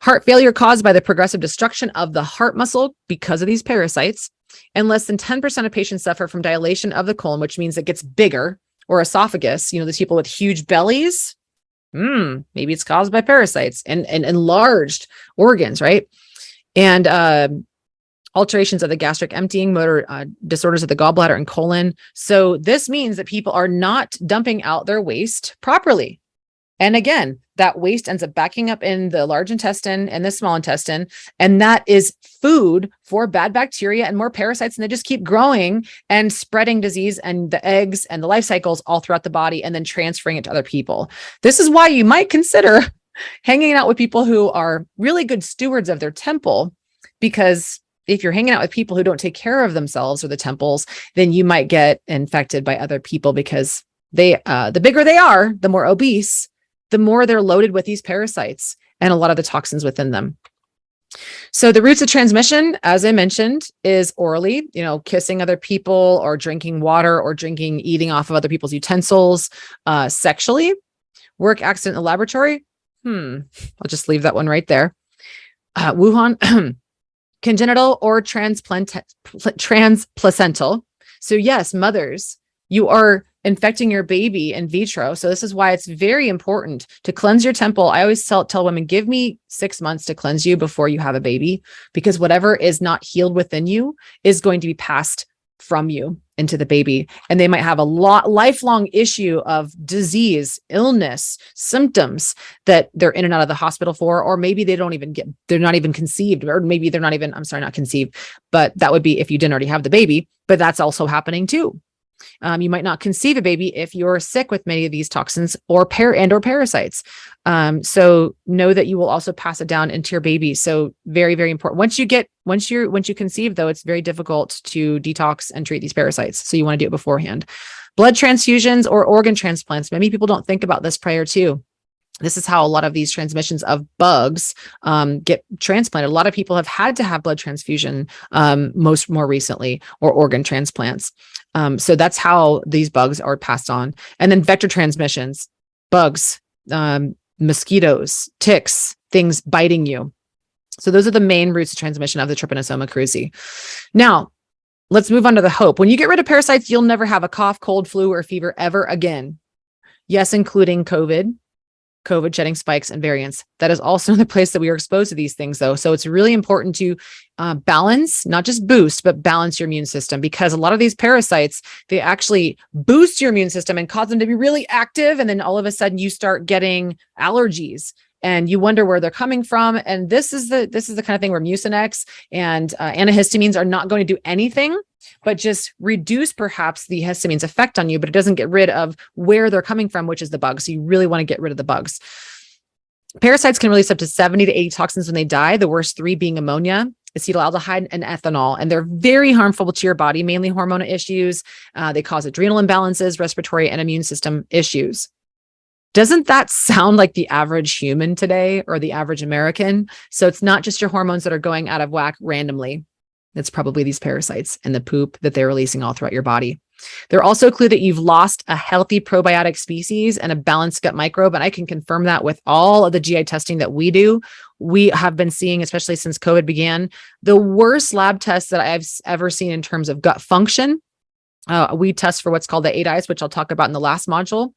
Heart failure caused by the progressive destruction of the heart muscle because of these parasites. And less than 10% of patients suffer from dilation of the colon, which means it gets bigger, or esophagus. You know, these people with huge bellies. Maybe it's caused by parasites and enlarged organs, right? And alterations of the gastric emptying, motor disorders of the gallbladder and colon. So this means that people are not dumping out their waste properly. And again, that waste ends up backing up in the large intestine and the small intestine. And that is food for bad bacteria and more parasites. And they just keep growing and spreading disease and the eggs and the life cycles all throughout the body and then transferring it to other people. This is why you might consider hanging out with people who are really good stewards of their temple, because if you're hanging out with people who don't take care of themselves or the temples, then you might get infected by other people, because they, the bigger they are, the more obese, the more they're loaded with these parasites and a lot of the toxins within them. So the routes of transmission, as I mentioned, is orally, you know, kissing other people or drinking water or eating off of other people's utensils, sexually, work accident in the laboratory. I'll just leave that one right there. Wuhan, congenital or transplacental. So yes, mothers, you are infecting your baby in vitro. So this is why it's very important to cleanse your temple. I always tell women, give me 6 months to cleanse you before you have a baby, because whatever is not healed within you is going to be passed from you into the baby. And they might have a lifelong issue of disease, illness, symptoms that they're in and out of the hospital for, or maybe they're not even conceived, or maybe they're not even, not conceived, but that would be if you didn't already have the baby, but that's also happening too. You might not conceive a baby if you're sick with many of these toxins or parasites. So know that you will also pass it down into your baby. So very, very important. Once you conceive, though, it's very difficult to detox and treat these parasites. So you want to do it beforehand. Blood transfusions or organ transplants. Many people don't think about this prior to. This is how a lot of these transmissions of bugs get transplanted. A lot of people have had to have blood transfusion more recently, or organ transplants. So that's how these bugs are passed on. And then vector transmissions, bugs, mosquitoes, ticks, things biting you. So those are the main routes of transmission of the Trypanosoma cruzi. Now, let's move on to the hope. When you get rid of parasites, you'll never have a cough, cold, flu, or fever ever again. Yes, including COVID shedding spikes and variants. That is also the place that we are exposed to these things, though. So it's really important to balance, not just boost, but balance your immune system, because a lot of these parasites, they actually boost your immune system and cause them to be really active. And then all of a sudden you start getting allergies and you wonder where they're coming from. And this is the kind of thing where Mucinex and antihistamines are not going to do anything but just reduce perhaps the histamine's effect on you, but it doesn't get rid of where they're coming from, which is the bugs. So you really want to get rid of the bugs. Parasites can release up to 70 to 80 toxins when they die, the worst 3 being ammonia, acetaldehyde, and ethanol. And they're very harmful to your body, mainly hormonal issues. They cause adrenal imbalances, respiratory and immune system issues. Doesn't that sound like the average human today, or the average American? So it's not just your hormones that are going out of whack randomly. It's probably these parasites and the poop that they're releasing all throughout your body. They're also a clue that you've lost a healthy probiotic species and a balanced gut microbe. And I can confirm that with all of the GI testing that we do. We have been seeing, especially since COVID began, the worst lab tests that I've ever seen in terms of gut function. We test for what's called the 8 eyes, which I'll talk about in the last module.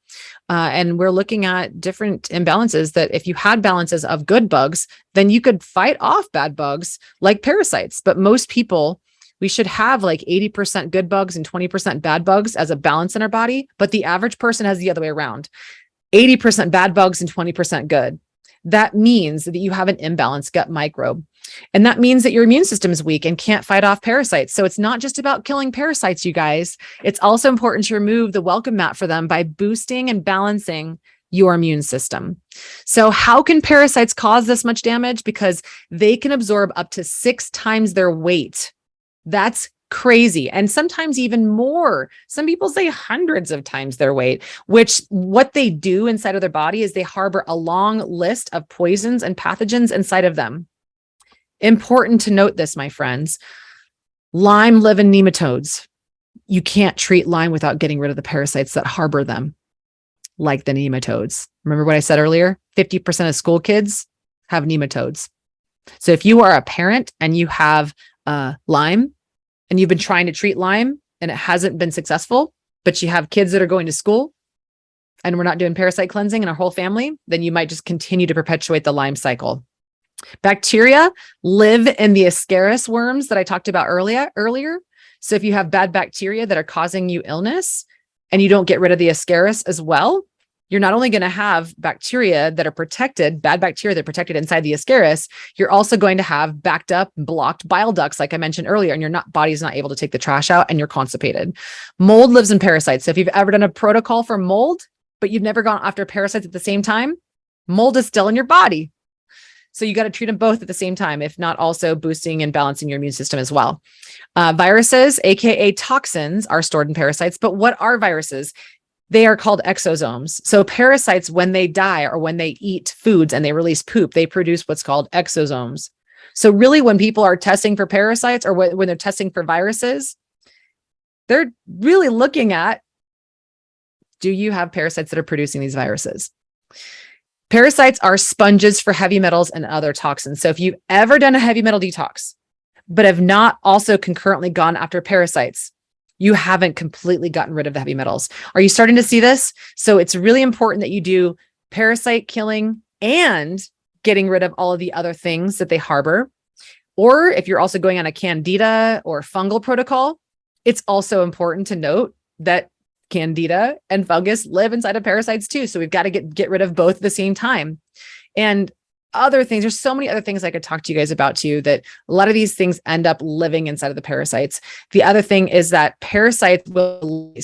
And we're looking at different imbalances that if you had balances of good bugs, then you could fight off bad bugs like parasites. But most people, we should have like 80% good bugs and 20% bad bugs as a balance in our body. But the average person has the other way around, 80% bad bugs and 20% good. that means that you have an imbalanced gut microbe. And that means that your immune system is weak and can't fight off parasites. So it's not just about killing parasites, you guys. It's also important to remove the welcome mat for them by boosting and balancing your immune system. So how can parasites cause this much damage? Because they can absorb up to 6 times their weight. That's crazy. And sometimes even more. Some people say hundreds of times their weight, which what they do inside of their body is they harbor a long list of poisons and pathogens inside of them. Important to note this, my friends. Lyme live in nematodes. You can't treat Lyme without getting rid of the parasites that harbor them, like the nematodes. Remember what I said earlier? 50% of school kids have nematodes. So if you are a parent and you have Lyme and you've been trying to treat Lyme and it hasn't been successful, but you have kids that are going to school and we're not doing parasite cleansing in our whole family, then you might just continue to perpetuate the Lyme cycle. Bacteria live in the Ascaris worms that I talked about earlier. So if you have bad bacteria that are causing you illness and you don't get rid of the Ascaris as well, you're not only going to have bacteria that are protected, bad bacteria that are protected inside the Ascaris, you're also going to have backed up, blocked bile ducts, like I mentioned earlier, and your body's not able to take the trash out and you're constipated. Mold lives in parasites. So if you've ever done a protocol for mold, but you've never gone after parasites at the same time, mold is still in your body. So you got to treat them both at the same time, if not also boosting and balancing your immune system as well. Viruses, AKA toxins, are stored in parasites. But what are viruses? They are called exosomes. So parasites, when they die or when they eat foods and they release poop, they produce what's called exosomes. So really, when people are testing for parasites or when they're testing for viruses, they're really looking at, do you have parasites that are producing these viruses? Parasites are sponges for heavy metals and other toxins. So if you've ever done a heavy metal detox, but have not also concurrently gone after parasites, you haven't completely gotten rid of the heavy metals. Are you starting to see this? So it's really important that you do parasite killing and getting rid of all of the other things that they harbor. Or if you're also going on a candida or fungal protocol, it's also important to note that candida and fungus live inside of parasites too. So we've got to get rid of both at the same time. And other things, there's so many other things I could talk to you guys about too, that a lot of these things end up living inside of the parasites. The other thing is that parasites will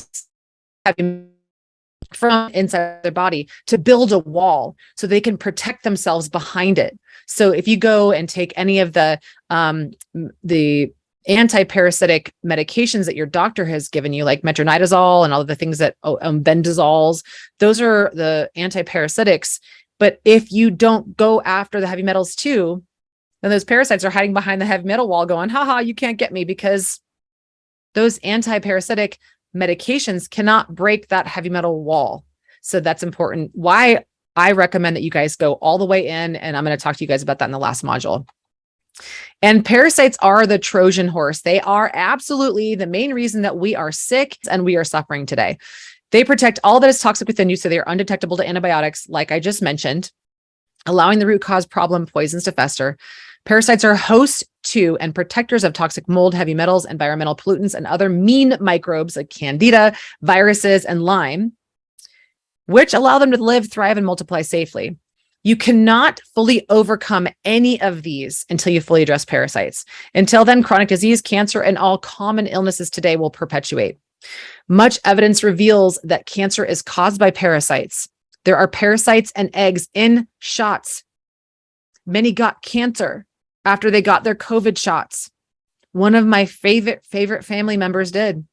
have from inside their body to build a wall so they can protect themselves behind it. So if you go and take any of the anti-parasitic medications that your doctor has given you, like metronidazole and all of the things that bendazoles, those are the anti-parasitics. But if you don't go after the heavy metals too, then those parasites are hiding behind the heavy metal wall going, haha, you can't get me, because those anti-parasitic medications cannot break that heavy metal wall. So that's important. Why I recommend that you guys go all the way in, and I'm going to talk to you guys about that in the last module. And parasites are the Trojan horse. They are absolutely the main reason that we are sick and we are suffering today. They protect all that is toxic within you, so they are undetectable to antibiotics, like I just mentioned, allowing the root cause problem poisons to fester. Parasites are host to and protectors of toxic mold, heavy metals, environmental pollutants, and other mean microbes like candida, viruses, and Lyme, which allow them to live, thrive, and multiply safely. You cannot fully overcome any of these until you fully address parasites. Until then, chronic disease, cancer, and all common illnesses today will perpetuate. Much evidence reveals that cancer is caused by parasites. There are parasites and eggs in shots. Many got cancer after they got their COVID shots. One of my favorite family members did.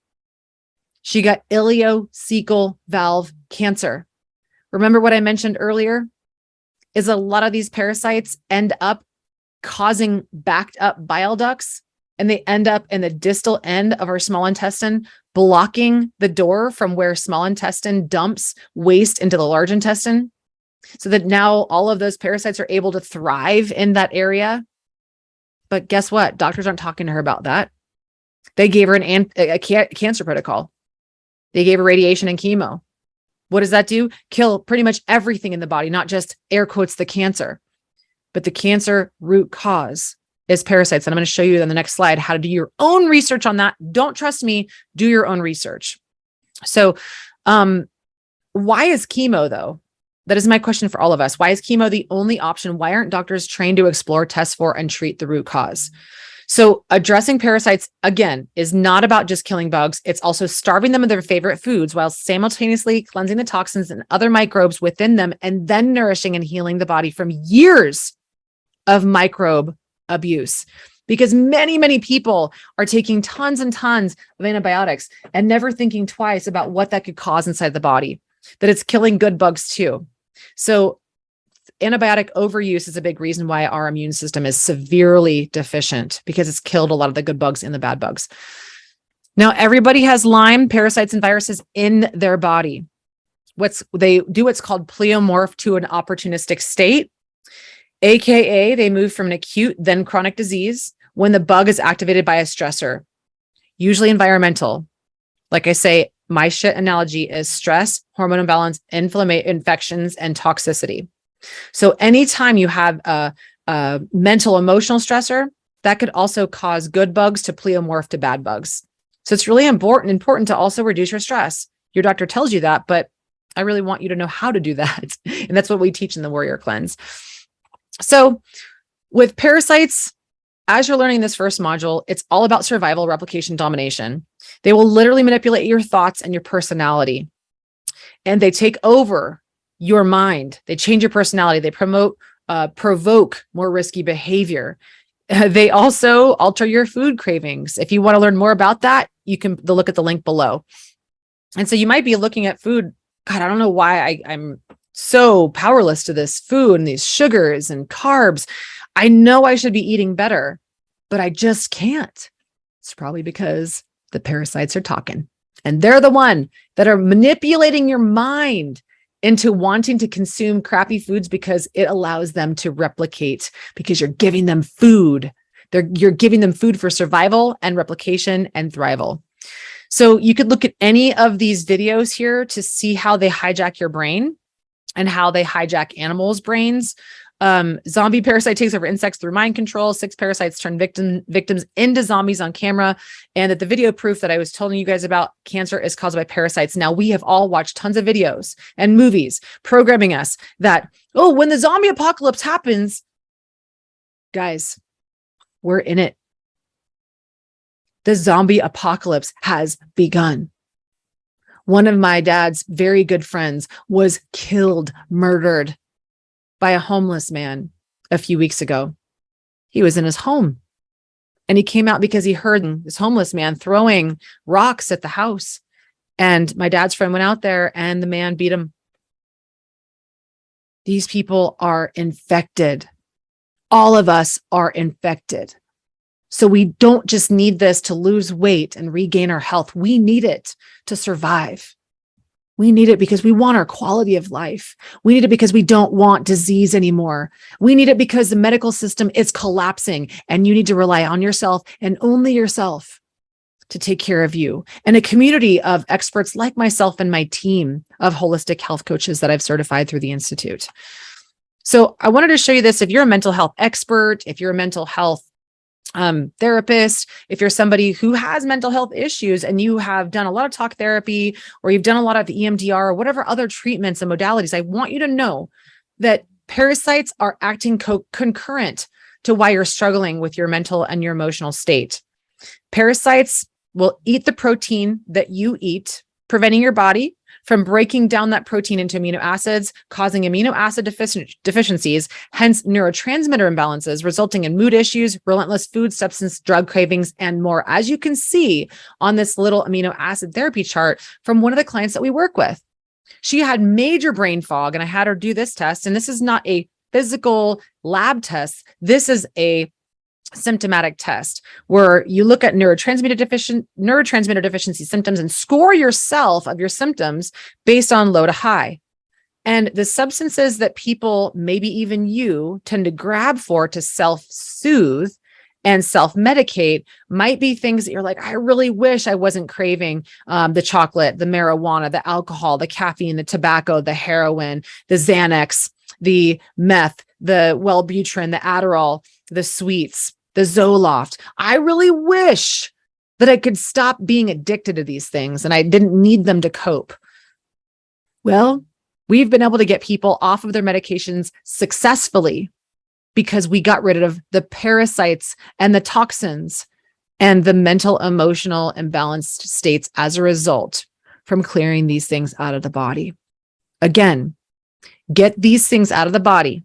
She got ileocecal valve cancer. Remember what I mentioned earlier? Is a lot of these parasites end up causing backed up bile ducts, and they end up in the distal end of our small intestine, blocking the door from where small intestine dumps waste into the large intestine, so that now all of those parasites are able to thrive in that area. But guess what? Doctors aren't talking to her about that. They gave her a cancer protocol. They gave her radiation and chemo. What does that do? Kill pretty much everything in the body, not just air quotes the cancer, but the cancer root cause is parasites. And I'm going to show you on the next slide how to do your own research on that. Don't trust me, do your own research. So why is chemo though? That is my question for all of us. Why is chemo the only option? Why aren't doctors trained to explore, test for, and treat the root cause? So addressing parasites, again, is not about just killing bugs. It's also starving them of their favorite foods while simultaneously cleansing the toxins and other microbes within them, and then nourishing and healing the body from years of microbe abuse. Because many, many people are taking tons and tons of antibiotics and never thinking twice about what that could cause inside the body, that it's killing good bugs too. So antibiotic overuse is a big reason why our immune system is severely deficient, because it's killed a lot of the good bugs and the bad bugs. Now, everybody has Lyme, parasites, and viruses in their body. They do what's called pleomorph to an opportunistic state, AKA they move from an acute, then chronic disease when the bug is activated by a stressor, usually environmental. Like I say, my shit analogy is stress, hormone imbalance, infections, and toxicity. So anytime you have a mental, emotional stressor, that could also cause good bugs to pleomorph to bad bugs. So it's really important to also reduce your stress. Your doctor tells you that, but I really want you to know how to do that. And that's what we teach in the Warrior Cleanse. So with parasites, as you're learning this first module, it's all about survival, replication, domination. They will literally manipulate your thoughts and your personality. And they take over your mind. They change your personality. They provoke more risky behavior. They also alter your food cravings. If you want to learn more about that, you can look at the link below. And so you might be looking at food. God, I don't know why I'm so powerless to this food and these sugars and carbs. I know I should be eating better, but I just can't. It's probably because the parasites are talking, and they're the one that are manipulating your mind into wanting to consume crappy foods because it allows them to replicate, because you're giving them food. You're giving them food for survival and replication and thrival. So you could look at any of these videos here to see how they hijack your brain and how they hijack animals' brains. Zombie parasite takes over insects through mind control. 6 parasites turn victims into zombies on camera. And that the video proof that I was telling you guys about cancer is caused by parasites. Now, we have all watched tons of videos and movies programming us that, oh, when the zombie apocalypse happens, guys, we're in it. The zombie apocalypse has begun. One of my dad's very good friends was killed, murdered by a homeless man a few weeks ago. He was in his home and he came out because he heard this homeless man throwing rocks at the house. And my dad's friend went out there and the man beat him. These people are infected. All of us are infected. So we don't just need this to lose weight and regain our health. We need it to survive. We need it because we want our quality of life. We need it because we don't want disease anymore. We need it because the medical system is collapsing and you need to rely on yourself and only yourself to take care of you. And a community of experts like myself and my team of holistic health coaches that I've certified through the Institute. So I wanted to show you this. If you're a mental health expert, if you're a mental health therapist, if you're somebody who has mental health issues and you have done a lot of talk therapy or you've done a lot of EMDR or whatever other treatments and modalities, I want you to know that parasites are acting concurrent to why you're struggling with your mental and your emotional state. Parasites will eat the protein that you eat, preventing your body from breaking down that protein into amino acids, causing amino acid deficiencies, hence neurotransmitter imbalances, resulting in mood issues, relentless food, substance, drug cravings, and more. As you can see on this little amino acid therapy chart from one of the clients that we work with. She had major brain fog, and I had her do this test. And this is not a physical lab test. This is a symptomatic test where you look at neurotransmitter deficiency symptoms and score yourself of your symptoms based on low to high. And the substances that people, maybe even you, tend to grab for to self-soothe and self-medicate might be things that you're like, I really wish I wasn't craving the chocolate, the marijuana, the alcohol, the caffeine, the tobacco, the heroin, the Xanax, the meth, the Wellbutrin, the Adderall, the sweets, the Zoloft. I really wish that I could stop being addicted to these things and I didn't need them to cope. Well, We've been able to get people off of their medications successfully because we got rid of the parasites and the toxins and the mental, emotional, imbalanced states as a result from clearing these things out of the body. Again, get these things out of the body